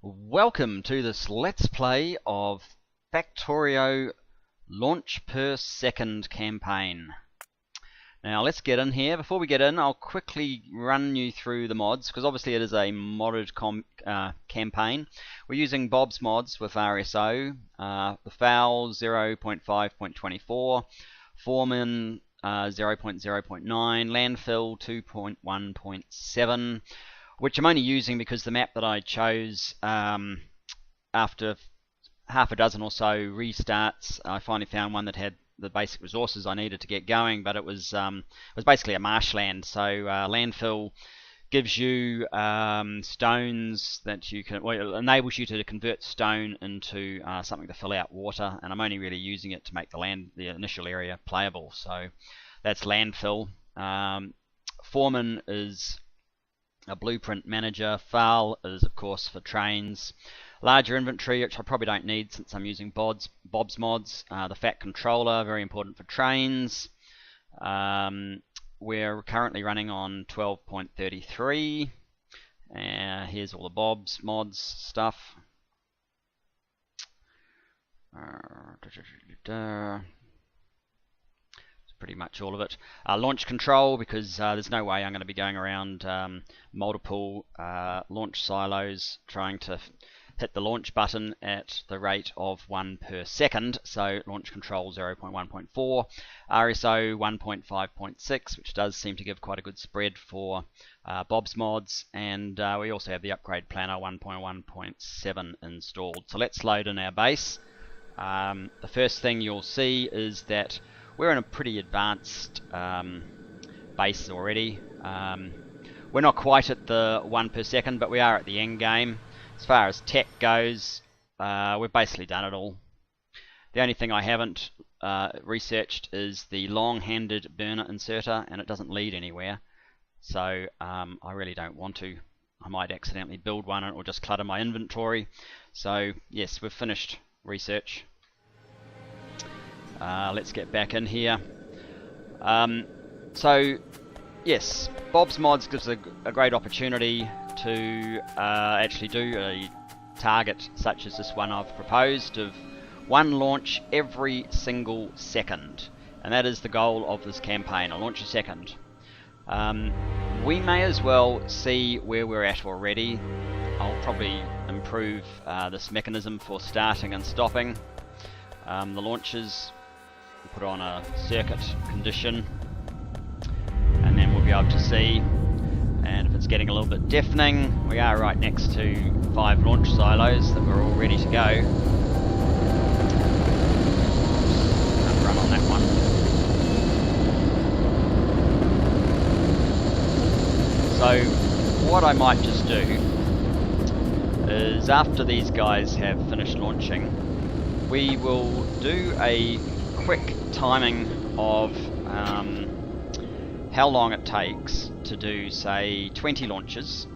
Welcome to this Let's Play of Factorio Launch Per Second campaign. Now let's get in here. Before we get in, I'll quickly run you through the mods, because obviously it is a modded campaign. We're using Bob's mods with RSO, the foul 0.5.24, foreman 0.0.9, landfill 2.1.7, which I'm only using because the map that I chose, after half a dozen or so restarts, I finally found one that had the basic resources I needed to get going, but it was basically a marshland. So landfill gives you stones that you can, well, it enables you to convert stone into something to fill out water, and I'm only really using it to make the initial area playable. So that's landfill. Foreman is a blueprint manager. Foul is of course for trains. Larger inventory, which I probably don't need since I'm using Bob's mods. The fat controller, very important for trains. We're currently running on 12.33. Here's all the Bob's mods stuff. Pretty much all of it. Launch control, because there's no way I'm going to be going around multiple launch silos trying to hit the launch button at the rate of 1 per second. So launch control 0.1.4, RSO 1.5.6, which does seem to give quite a good spread for Bob's mods, and we also have the upgrade planner 1.1.7 installed. So let's load in our base. The first thing you'll see is that we're in a pretty advanced base already. We're not quite at the 1 per second, but we are at the end game. As far as tech goes, we've basically done it all. The only thing I haven't researched is the long-handed burner inserter, and it doesn't lead anywhere. So I really don't want to. I might accidentally build one and it will just clutter my inventory. So yes, we've finished research. Let's get back in here. So yes, Bob's mods gives a great opportunity to actually do a target such as this one I've proposed, of one launch every single second, and that is the goal of this campaign, a launch a second. We may as well see where we're at already. I'll probably improve this mechanism for starting and stopping the launches. Put on a circuit condition, and then we'll be able to see. And if it's getting a little bit deafening, we are right next to 5 launch silos that we're all ready to go. Can't run on that one. So what I might just do is, after these guys have finished launching, we will do a quick timing of how long it takes to do, say, 20 launches,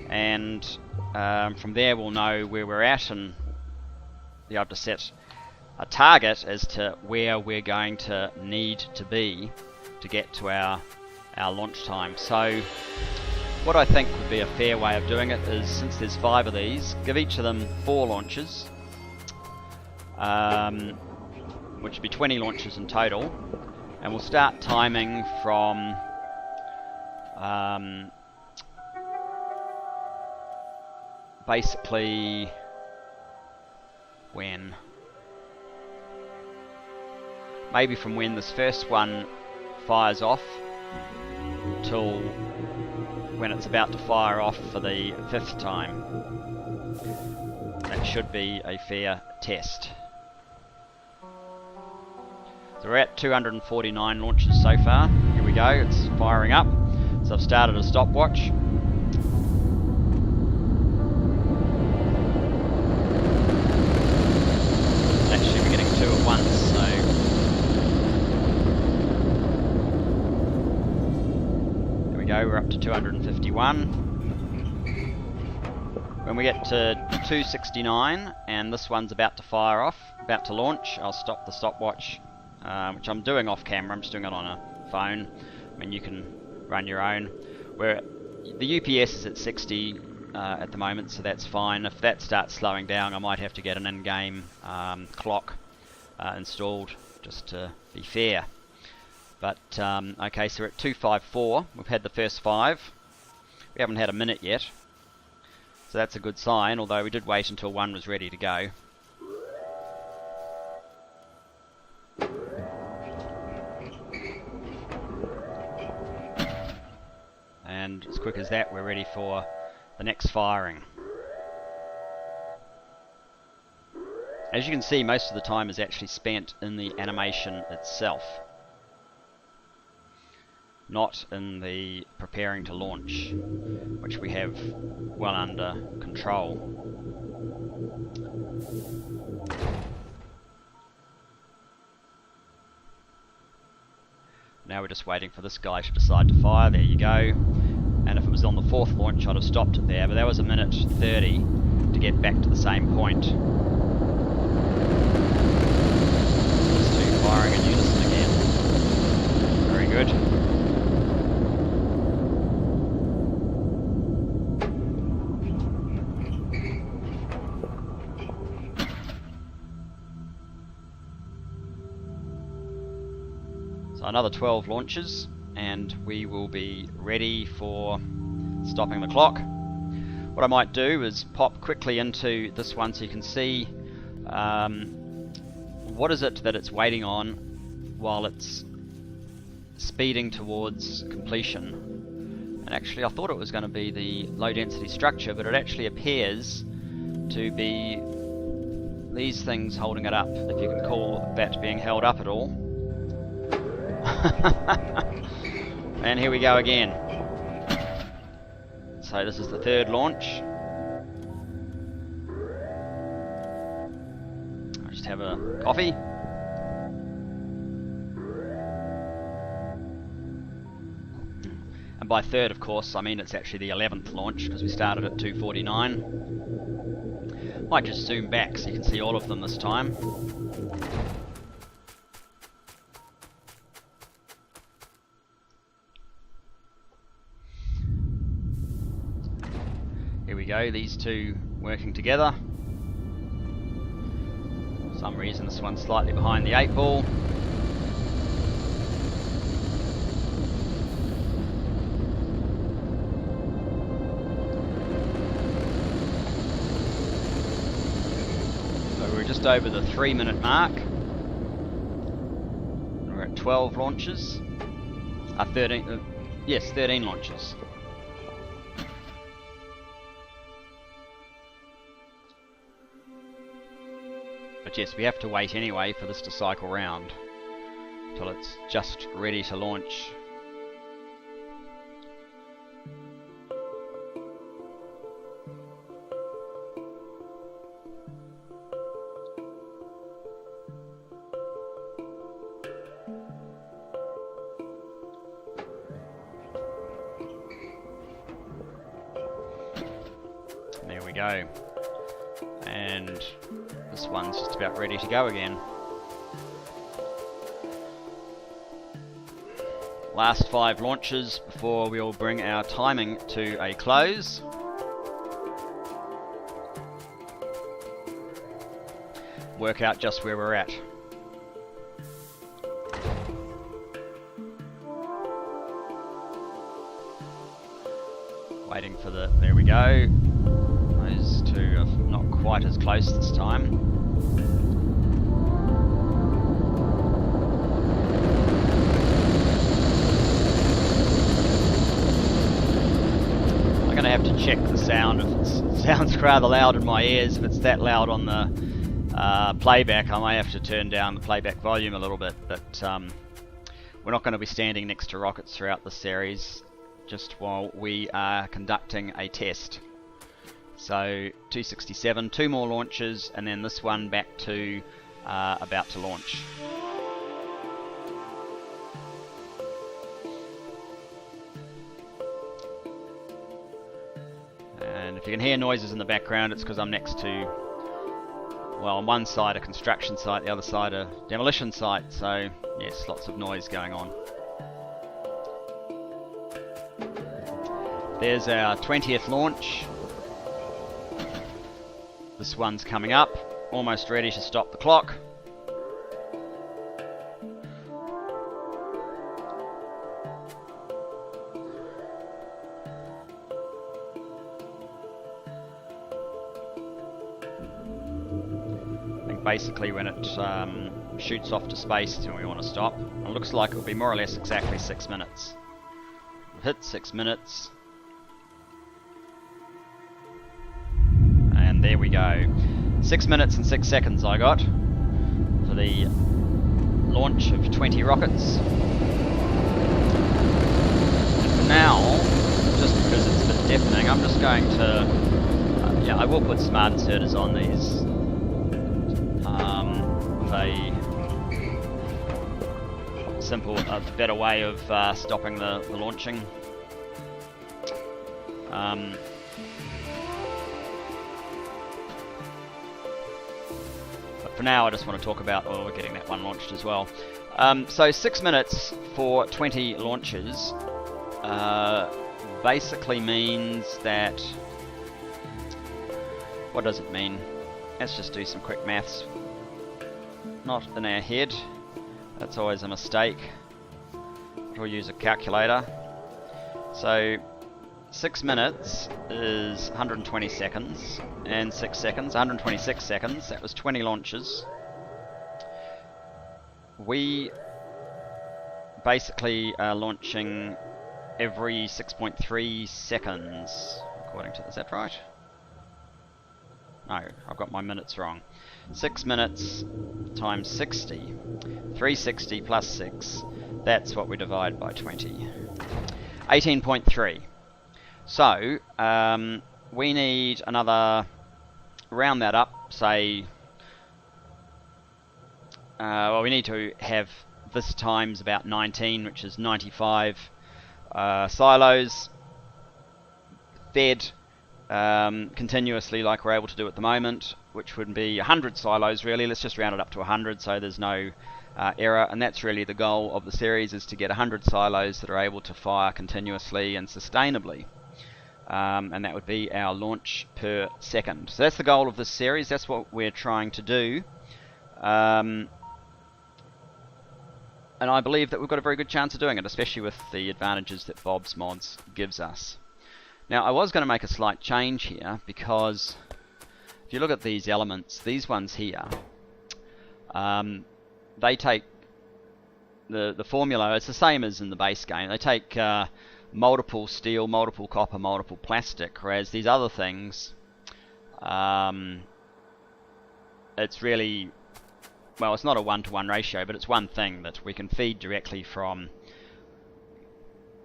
and from there we'll know where we're at and be able to set a target as to where we're going to need to be to get to our launch time. So what I think would be a fair way of doing it is, since there's 5 of these, give each of them 4 launches, which would be 20 launches in total, and we'll start timing from basically when, maybe from when this first one fires off till when it's about to fire off for the 5th time. That should be a fair test. So we're at 249 launches so far. Here we go, it's firing up. So I've started a stopwatch. Actually we're getting 2 at once, so there we go, we're up to 251. When we get to 269 and this one's about to fire off, about to launch, I'll stop the stopwatch. Which I'm doing off camera, I'm just doing it on a phone. I mean, you can run your own. Where the UPS is at 60, at the moment, so that's fine. If that starts slowing down, I might have to get an in-game clock installed just to be fair. But okay, so we're at 254. We've had the first 5. We haven't had a minute yet, so that's a good sign, although we did wait until 1 was ready to go. And as quick as that, we're ready for the next firing. As you can see, most of the time is actually spent in the animation itself, not in the preparing to launch, which we have well under control. Now we're just waiting for this guy to decide to fire. There you go. And if it was on the 4th launch, I'd have stopped it there, but that was 1:30 to get back to the same point. These 2 firing in unison again. Very good. So another 12 launches, and we will be ready for stopping the clock. What I might do is pop quickly into this one so you can see what is it that it's waiting on while it's speeding towards completion. And actually I thought it was going to be the low density structure, but it actually appears to be these things holding it up, if you can call that being held up at all. And here we go again. So this is the 3rd launch. I'll just have a coffee. And by 3rd, of course, I mean it's actually the 11th launch, because we started at 2:49. Might just zoom back so you can see all of them this time. Here we go, these 2 working together. For some reason this one's slightly behind the 8 ball. So we're just over the 3-minute mark. We're at 12 launches. 13 launches. But yes, we have to wait anyway for this to cycle round till it's just ready to launch. There we go. And this one's just about ready to go again. Last 5 launches before we'll bring our timing to a close. Work out just where we're at. Waiting for the... there we go. Those 2 are not quite as close this time. I'm going to have to check the sound. If it sounds rather loud in my ears, if it's that loud on the playback, I may have to turn down the playback volume a little bit. But we're not going to be standing next to rockets throughout the series, just while we are conducting a test. So 267, 2 more launches, and then this one back to about to launch. And if you can hear noises in the background, it's because I'm next to, well, on one side a construction site, the other side a demolition site, so yes, lots of noise going on. There's our 20th launch. This one's coming up, almost ready to stop the clock. I think basically when it shoots off to space is when we want to stop. It looks like it'll be more or less exactly 6 minutes. We've hit 6 minutes. And there we go. 6 minutes and 6 seconds I got for the launch of 20 rockets. And for now, just because it's a bit deafening, I'm just going to... yeah, I will put smart inserters on these. A better way of stopping the launching. But for now I just want to talk about, well, we're getting that one launched as well. So 6 minutes for 20 launches basically means that... what does it mean? Let's just do some quick maths. Not in our head. That's always a mistake. We'll use a calculator. So 6 minutes is 120 seconds, and 6 seconds, 126 seconds. That was 20 launches. We basically are launching every 6.3 seconds, according to... is that right? No, I've got my minutes wrong. 6 minutes times 60. 360 plus 6. That's what we divide by 20. 18.3. So, we need another... round that up, say... well, we need to have this times about 19, which is 95 silos fed continuously like we're able to do at the moment, which would be 100 silos really. Let's just round it up to 100 so there's no error, and that's really the goal of the series, is to get 100 silos that are able to fire continuously and sustainably. And that would be our launch per second. So that's the goal of this series, that's what we're trying to do. And I believe that we've got a very good chance of doing it, especially with the advantages that Bob's Mods gives us. Now, I was going to make a slight change here, because if you look at these elements, these ones here, they take the formula, it's the same as in the base game. They take multiple steel, multiple copper, multiple plastic, whereas these other things, it's really, well, it's not a one-to-one ratio, but it's one thing that we can feed directly from...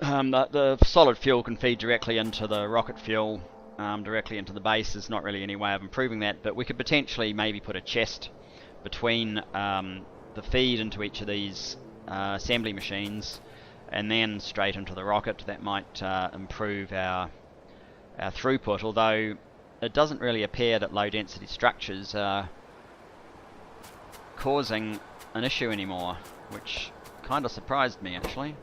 the solid fuel can feed directly into the rocket fuel, directly into the base. There's not really any way of improving that, but we could potentially maybe put a chest between the feed into each of these assembly machines and then straight into the rocket. That might improve our throughput, although it doesn't really appear that low density structures are causing an issue anymore, which kind of surprised me actually.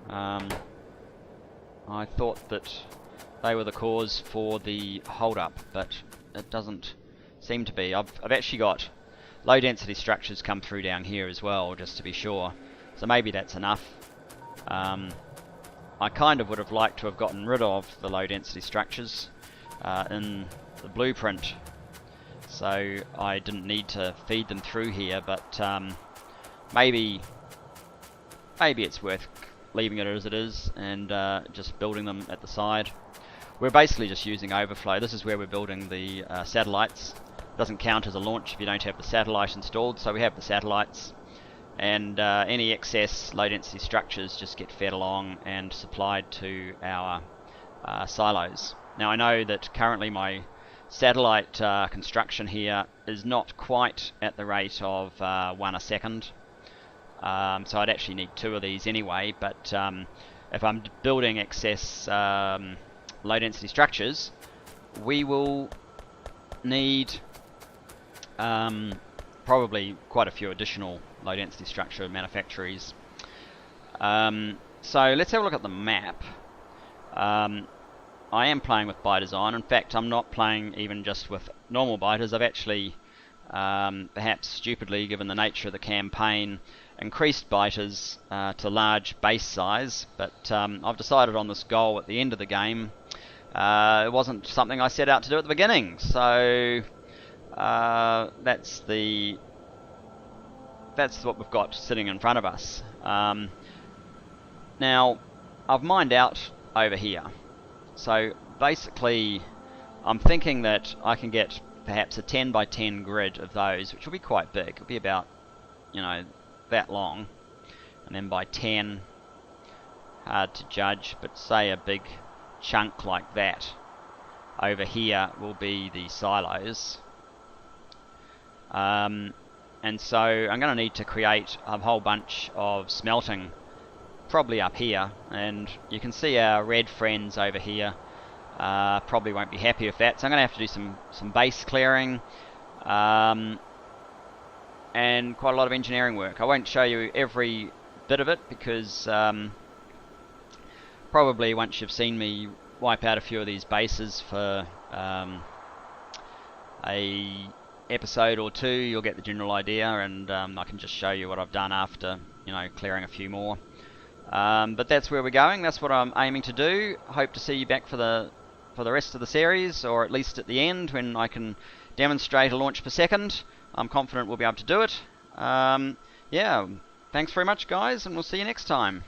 I thought that they were the cause for the hold-up, but it doesn't seem to be. I've actually got low density structures come through down here as well, just to be sure, so maybe that's enough. I kind of would have liked to have gotten rid of the low density structures in the blueprint, so I didn't need to feed them through here, but maybe it's worth leaving it as it is and just building them at the side. We're basically just using overflow. This is where we're building the satellites. It doesn't count as a launch if you don't have the satellite installed, so we have the satellites, and any excess low density structures just get fed along and supplied to our silos. Now I know that currently my satellite construction here is not quite at the rate of 1 a second. So I'd actually need 2 of these anyway, but if I'm building excess low density structures, we will need probably quite a few additional low density structure manufacturers. So let's have a look at the map. I am playing with biters on. In fact, I'm not playing even just with normal biters. I've actually, perhaps stupidly, given the nature of the campaign, increased biters to large base size, but I've decided on this goal at the end of the game. It wasn't something I set out to do at the beginning, so that's what we've got sitting in front of us. Now, I've mined out over here, so basically I'm thinking that I can get perhaps a 10 by 10 grid of those, which will be quite big. It'll be about, you know, that long, and then by 10, hard to judge, but say a big chunk like that over here will be the silos. And so I'm going to need to create a whole bunch of smelting probably up here, and you can see our red friends over here probably won't be happy with that, so I'm going to have to do some base clearing and quite a lot of engineering work. I won't show you every bit of it because probably once you've seen me wipe out a few of these bases for a episode or two, you'll get the general idea, and I can just show you what I've done after, you know, clearing a few more. But that's where we're going. That's what I'm aiming to do. Hope to see you back for the rest of the series, or at least at the end when I can demonstrate a launch per second. I'm confident we'll be able to do it. Yeah, thanks very much, guys, and we'll see you next time.